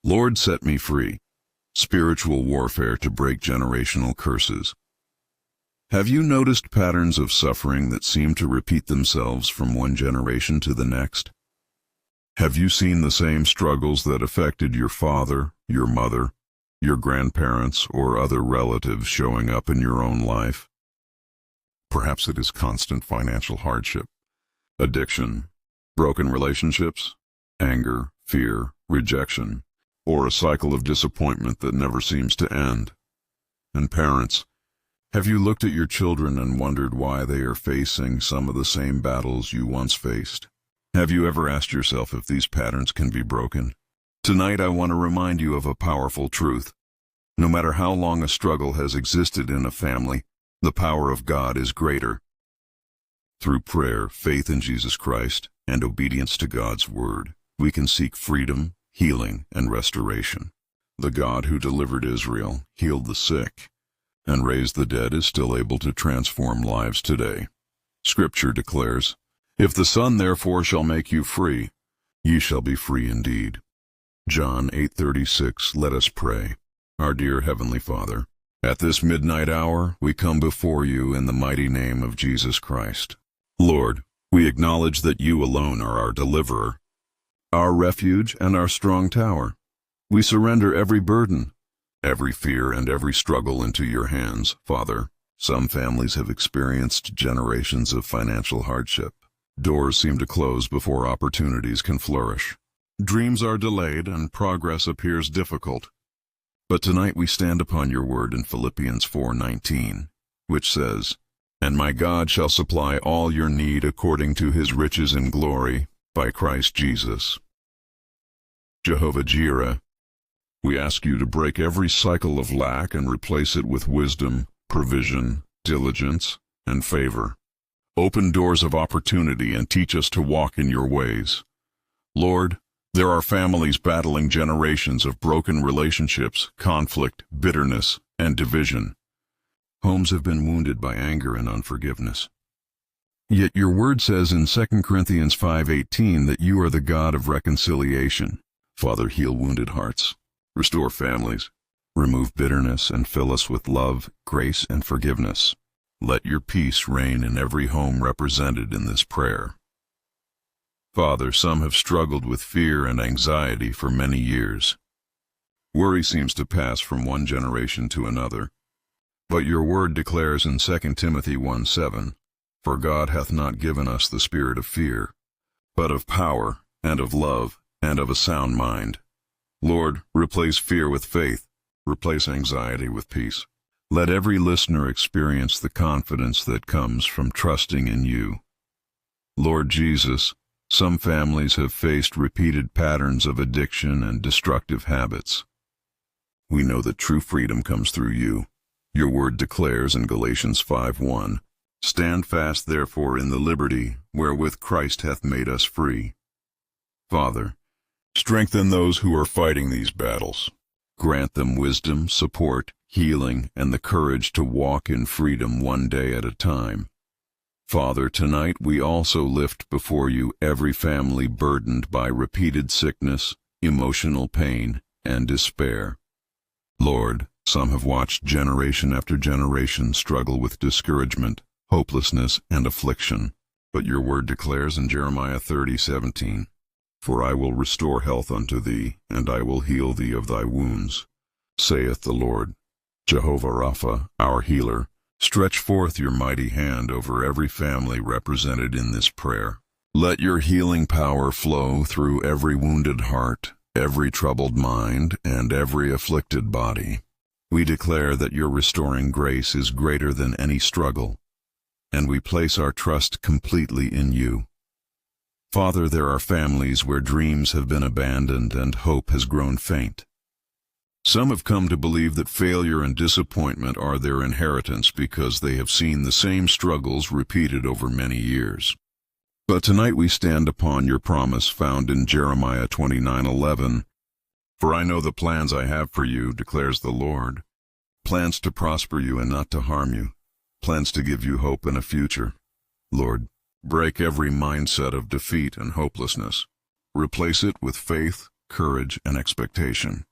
Lord, set me free. Spiritual warfare to break generational curses. Have you noticed patterns of suffering that seem to repeat themselves from one generation to the next? Have you seen the same struggles that affected your father, your mother, your grandparents, or other relatives showing up in your own life? Perhaps it is constant financial hardship, addiction, broken relationships, anger, fear, rejection, or a cycle of disappointment that never seems to end. And parents, have you looked at your children and wondered why they are facing some of the same battles you once faced? Have you ever asked yourself if these patterns can be broken? Tonight I want to remind you of a powerful truth. No matter how long a struggle has existed in a family, the power of God is greater. Through prayer, faith in Jesus Christ, and obedience to God's word, we can seek freedom, healing, and restoration. The God who delivered Israel, healed the sick, and raised the dead is still able to transform lives today. Scripture declares, "If the Son therefore shall make you free, ye shall be free indeed." John 8:36. Let us pray. Our dear Heavenly Father, at this midnight hour we come before you in the mighty name of Jesus Christ. Lord, we acknowledge that you alone are our deliverer, our refuge and our strong tower. We surrender every burden, every fear, and every struggle into your hands, Father. Some families have experienced generations of financial hardship. Doors seem to close before opportunities can flourish. Dreams are delayed and progress appears difficult. But tonight we stand upon your word in Philippians 4:19, which says, "And my God shall supply all your need according to his riches in glory by Christ Jesus." Jehovah Jireh, we ask you to break every cycle of lack and replace it with wisdom, provision, diligence, and favor. Open doors of opportunity and teach us to walk in your ways. Lord, there are families battling generations of broken relationships, conflict, bitterness, and division. Homes have been wounded by anger and unforgiveness. Yet your word says in 2 Corinthians 5:18 that you are the God of reconciliation. Father, heal wounded hearts, restore families, remove bitterness, and fill us with love, grace, and forgiveness. Let your peace reign in every home represented in this prayer. Father, some have struggled with fear and anxiety for many years. Worry seems to pass from one generation to another. But your word declares in 2 Timothy 1:7, "For God hath not given us the spirit of fear, but of power, and of love, and of a sound mind." Lord, replace fear with faith, replace anxiety with peace. Let every listener experience the confidence that comes from trusting in you. Lord Jesus, some families have faced repeated patterns of addiction and destructive habits. We know that true freedom comes through you. Your word declares in Galatians 5:1, "Stand fast therefore in the liberty wherewith Christ hath made us free." Father, strengthen those who are fighting these battles. Grant them wisdom, support, healing, and the courage to walk in freedom one day at a time. Father, tonight we also lift before you every family burdened by repeated sickness, emotional pain, and despair. Lord, some have watched generation after generation struggle with discouragement, hopelessness, and affliction. But your word declares in Jeremiah 30:17, "For I will restore health unto thee, and I will heal thee of thy wounds, saith the Lord." Jehovah Rapha, our healer, stretch forth your mighty hand over every family represented in this prayer. Let your healing power flow through every wounded heart, every troubled mind, and every afflicted body. We declare that your restoring grace is greater than any struggle, and we place our trust completely in you. Father, there are families where dreams have been abandoned and hope has grown faint. Some have come to believe that failure and disappointment are their inheritance because they have seen the same struggles repeated over many years. But tonight we stand upon your promise found in Jeremiah 29:11. "For I know the plans I have for you, declares the Lord, plans to prosper you and not to harm you, plans to give you hope and a future." Lord, break every mindset of defeat and hopelessness. Replace it with faith, courage and expectation.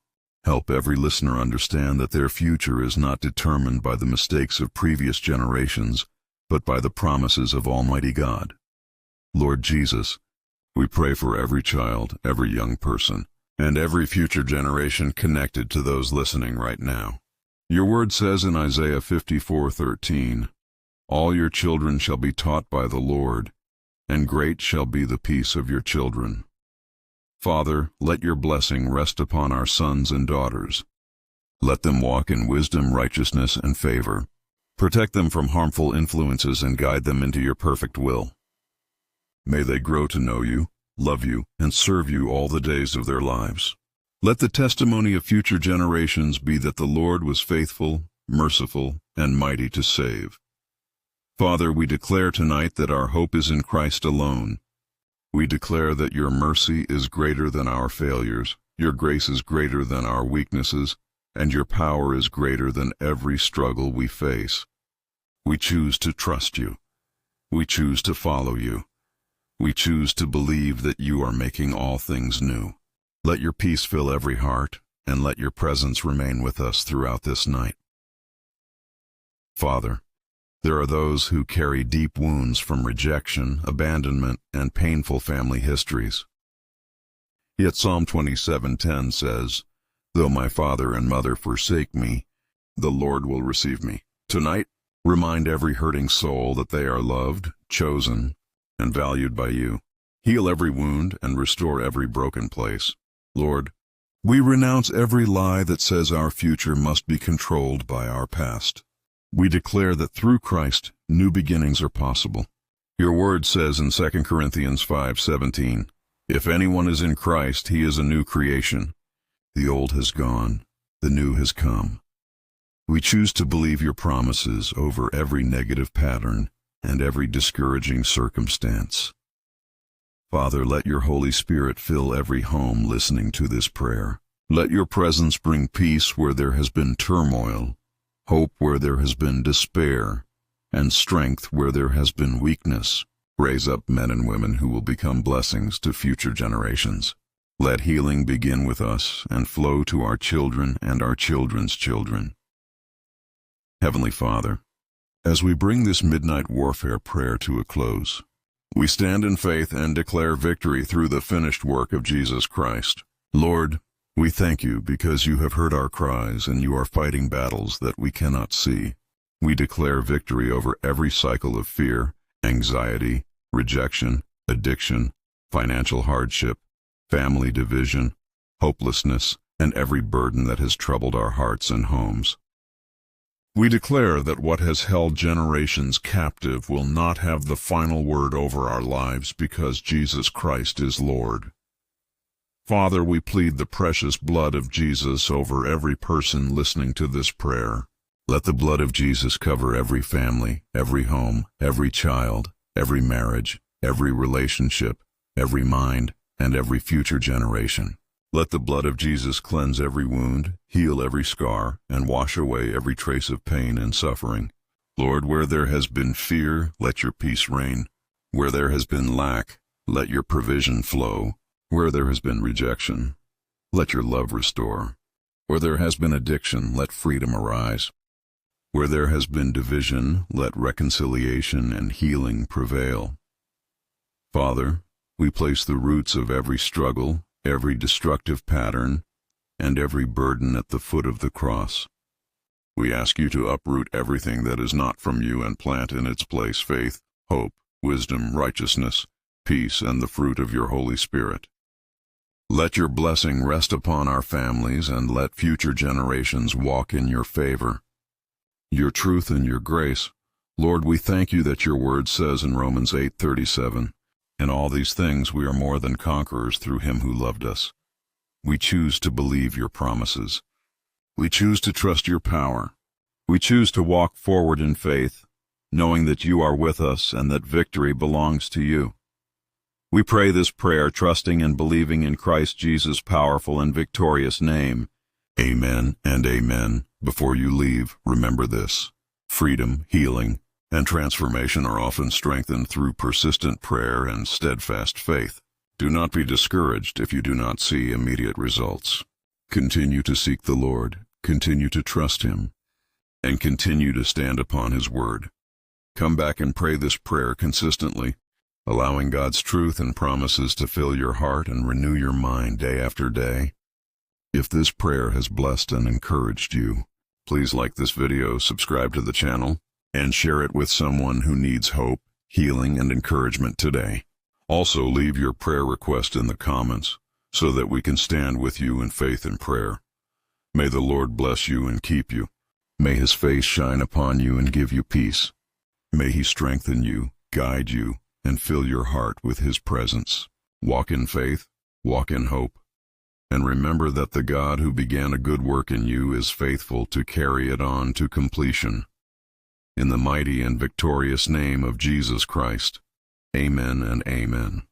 Help every listener understand that their future is not determined by the mistakes of previous generations, but by the promises of Almighty God. Lord Jesus, we pray for every child, every young person, and every future generation connected to those listening right now. Your word says in Isaiah 54:13, "All your children shall be taught by the Lord, and great shall be the peace of your children." Father, let your blessing rest upon our sons and daughters. Let them walk in wisdom, righteousness, and favor. Protect them from harmful influences and guide them into your perfect will. May they grow to know you, love you, and serve you all the days of their lives. Let the testimony of future generations be that the Lord was faithful, merciful, and mighty to save. Father, we declare tonight that our hope is in Christ alone. We declare that your mercy is greater than our failures, your grace is greater than our weaknesses, and your power is greater than every struggle we face. We choose to trust you. We choose to follow you. We choose to believe that you are making all things new. Let your peace fill every heart, and let your presence remain with us throughout this night. Father, there are those who carry deep wounds from rejection, abandonment, and painful family histories. Yet Psalm 27:10 says, "Though my father and mother forsake me, the Lord will receive me." Tonight, remind every hurting soul that they are loved, chosen, and valued by you. Heal every wound and restore every broken place. Lord, we renounce every lie that says our future must be controlled by our past. We declare that through Christ, new beginnings are possible. Your word says in 2 Corinthians 5:17, "If anyone is in Christ, he is a new creation. The old has gone, the new has come." We choose to believe your promises over every negative pattern and every discouraging circumstance. Father, let your Holy Spirit fill every home listening to this prayer. Let your presence bring peace where there has been turmoil, hope where there has been despair, and strength where there has been weakness. Raise up men and women who will become blessings to future generations. Let healing begin with us and flow to our children and our children's children. Heavenly Father, as we bring this midnight warfare prayer to a close, we stand in faith and declare victory through the finished work of Jesus Christ. Lord, we thank you because you have heard our cries and you are fighting battles that we cannot see. We declare victory over every cycle of fear, anxiety, rejection, addiction, financial hardship, family division, hopelessness, and every burden that has troubled our hearts and homes. We declare that what has held generations captive will not have the final word over our lives because Jesus Christ is Lord. Father, we plead the precious blood of Jesus over every person listening to this prayer. Let the blood of Jesus cover every family, every home, every child, every marriage, every relationship, every mind, and every future generation. Let the blood of Jesus cleanse every wound, heal every scar, and wash away every trace of pain and suffering. Lord, where there has been fear, let your peace reign. Where there has been lack, let your provision flow. Where there has been rejection, let your love restore. Where there has been addiction, let freedom arise. Where there has been division, let reconciliation and healing prevail. Father, we place the roots of every struggle, every destructive pattern, and every burden at the foot of the cross. We ask you to uproot everything that is not from you and plant in its place faith, hope, wisdom, righteousness, peace, and the fruit of your Holy Spirit. Let your blessing rest upon our families and let future generations walk in your favor. Your truth and your grace. Lord, we thank you that your word says in Romans 8:37, "In all these things we are more than conquerors through him who loved us." We choose to believe your promises. We choose to trust your power. We choose to walk forward in faith, knowing that you are with us and that victory belongs to you. We pray this prayer trusting and believing in Christ Jesus' powerful and victorious name. Amen and amen. Before you leave, remember this. Freedom, healing, and transformation are often strengthened through persistent prayer and steadfast faith. Do not be discouraged if you do not see immediate results. Continue to seek the Lord, continue to trust Him, and continue to stand upon His word. Come back and pray this prayer consistently, allowing God's truth and promises to fill your heart and renew your mind day after day. If this prayer has blessed and encouraged you, please like this video, subscribe to the channel, and share it with someone who needs hope, healing, and encouragement today. Also, leave your prayer request in the comments so that we can stand with you in faith and prayer. May the Lord bless you and keep you. May His face shine upon you and give you peace. May He strengthen you, guide you, and fill your heart with His presence. Walk in faith, walk in hope, and remember that the God who began a good work in you is faithful to carry it on to completion. In the mighty and victorious name of Jesus Christ, amen and amen.